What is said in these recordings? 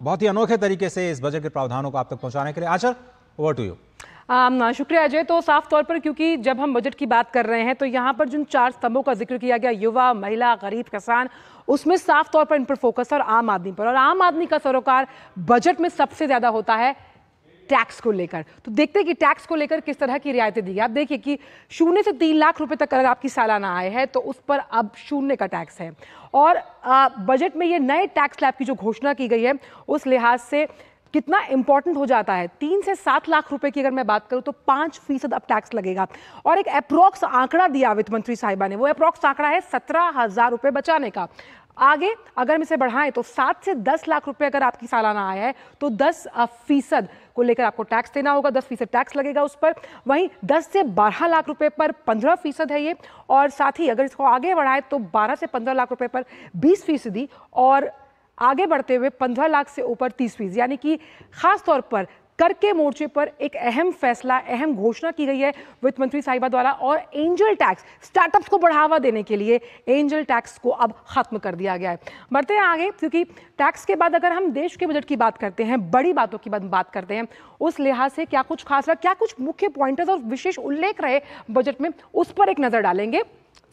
बहुत ही अनोखे तरीके से इस बजट के प्रावधानों को आप तक पहुंचाने के लिए। आचर, ओवर टू यू। शुक्रिया अजय। तो साफ तौर पर क्योंकि जब हम बजट की बात कर रहे हैं तो यहाँ पर जिन 4 स्तंभों का जिक्र किया गया, युवा, महिला, गरीब, किसान, उसमें साफ तौर पर इन पर फोकस है और आम आदमी पर। और आम आदमी का सरोकार बजट में सबसे ज्यादा होता है टैक्स को लेकर। तो देखते हैं कि टैक्स को लेकर किस तरह की रियायतें दी गई। आप देखिए कि 0 से 3 लाख रुपए तक अगर आपकी सालाना आय है तो उस पर अब 0 का टैक्स है। और बजट में ये नए टैक्स स्लैब की जो घोषणा की गई है उस लिहाज से कितना इंपॉर्टेंट हो जाता है। 3 से 7 लाख रुपए की अगर मैं बात करूं तो 5% अब टैक्स लगेगा। और एक अप्रोक्स आंकड़ा दिया वित्त मंत्री साहिबा ने, वो अप्रोक्स आंकड़ा है 17,000 रुपए बचाने का। आगे अगर हम इसे बढ़ाएं तो 7 से 10 लाख रुपए अगर आपकी सालाना आय है तो 10% को लेकर आपको टैक्स देना होगा, 10% टैक्स लगेगा उस पर। वहीं 10 से 12 लाख रुपए पर 15% है ये। और साथ ही अगर इसको आगे बढ़ाएं तो 12 से 15 लाख रुपए पर 20% और आगे बढ़ते हुए 15 लाख से ऊपर 30%। यानी कि खास तौर पर कर के मोर्चे पर एक अहम फैसला, अहम घोषणा की गई है वित्त मंत्री साहिबा द्वारा। और एंजल टैक्स, स्टार्टअप्स को बढ़ावा देने के लिए एंजल टैक्स को अब खत्म कर दिया गया है। बढ़ते हैं आगे, क्योंकि टैक्स के बाद अगर हम देश के बजट की बात करते हैं, बड़ी बातों की बात करते हैं, उस लिहाज से क्या कुछ खास रहा, क्या कुछ मुख्य पॉइंटर्स और विशेष उल्लेख रहे बजट में, उस पर एक नजर डालेंगे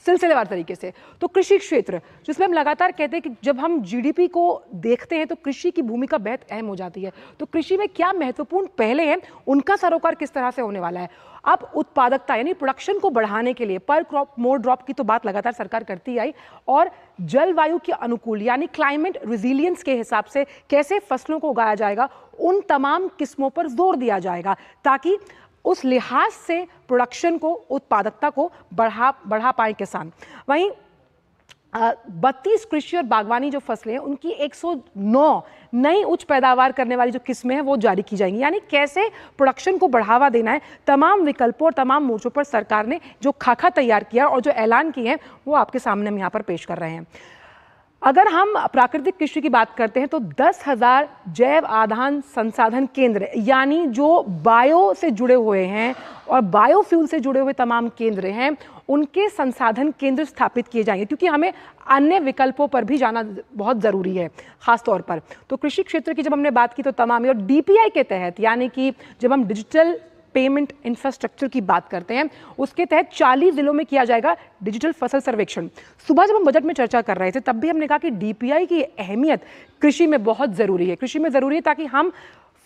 सिलसिलेवार तरीके से। तो कृषि क्षेत्र, जिसमें हम लगातार कहते हैं कि जब हम जीडीपी को देखते हैं तो कृषि की भूमिका बेहद अहम हो जाती है। तो कृषि में क्या महत्वपूर्ण पहले हैं, उनका सरोकार किस तरह से होने वाला है। अब उत्पादकता यानी प्रोडक्शन को बढ़ाने के लिए पर क्रॉप मोर ड्रॉप की तो बात लगातार सरकार करती आई, और जलवायु के अनुकूल यानी क्लाइमेट रिजिलियंस के हिसाब से कैसे फसलों को उगाया जाएगा, उन तमाम किस्मों पर जोर दिया जाएगा ताकि उस लिहाज से प्रोडक्शन को, उत्पादकता को बढ़ा पाए किसान। वहीं 32 कृषि और बागवानी जो फसलें हैं उनकी 109 नई उच्च पैदावार करने वाली जो किस्में हैं वो जारी की जाएंगी। यानी कैसे प्रोडक्शन को बढ़ावा देना है, तमाम विकल्पों और तमाम मोर्चों पर सरकार ने जो खाका तैयार किया और जो ऐलान किए हैं वो आपके सामने हम यहाँ पर पेश कर रहे हैं। अगर हम प्राकृतिक कृषि की बात करते हैं तो 10,000 जैव आधान संसाधन केंद्र, यानी जो बायो से जुड़े हुए हैं और बायोफ्यूल से जुड़े हुए तमाम केंद्र हैं, उनके संसाधन केंद्र स्थापित किए जाएंगे, क्योंकि हमें अन्य विकल्पों पर भी जाना बहुत ज़रूरी है खास तौर पर। तो कृषि क्षेत्र की जब हमने बात की तो तमाम, और डीपीआई के तहत यानी कि जब हम डिजिटल पेमेंट इंफ्रास्ट्रक्चर की बात करते हैं उसके तहत 40 जिलों में किया जाएगा डिजिटल फसल सर्वेक्षण। सुबह जब हम बजट में चर्चा कर रहे थे तब भी हमने कहा कि डीपीआई की अहमियत कृषि में बहुत ज़रूरी है, कृषि में ज़रूरी है ताकि हम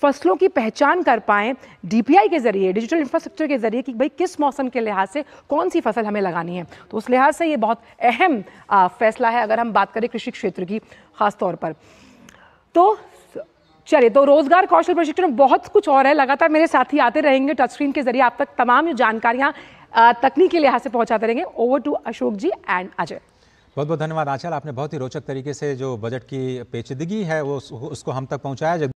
फसलों की पहचान कर पाएं डीपीआई के जरिए, डिजिटल इंफ्रास्ट्रक्चर के जरिए, कि भाई किस मौसम के लिहाज से कौन सी फसल हमें लगानी है। तो उस लिहाज से ये बहुत अहम फैसला है अगर हम बात करें कृषि क्षेत्र की खास तौर पर। तो चलिए, तो रोजगार कौशल प्रशिक्षण बहुत कुछ और है, लगातार मेरे साथी आते रहेंगे टच स्क्रीन के जरिए आप तक तमाम जानकारियां तकनीकी लिहाज से पहुंचाते रहेंगे। Over to Ashok ji and Ajay. बहुत बहुत धन्यवाद आंचल, आपने बहुत ही रोचक तरीके से जो बजट की पेचीदगी है वो उसको हम तक पहुंचाया।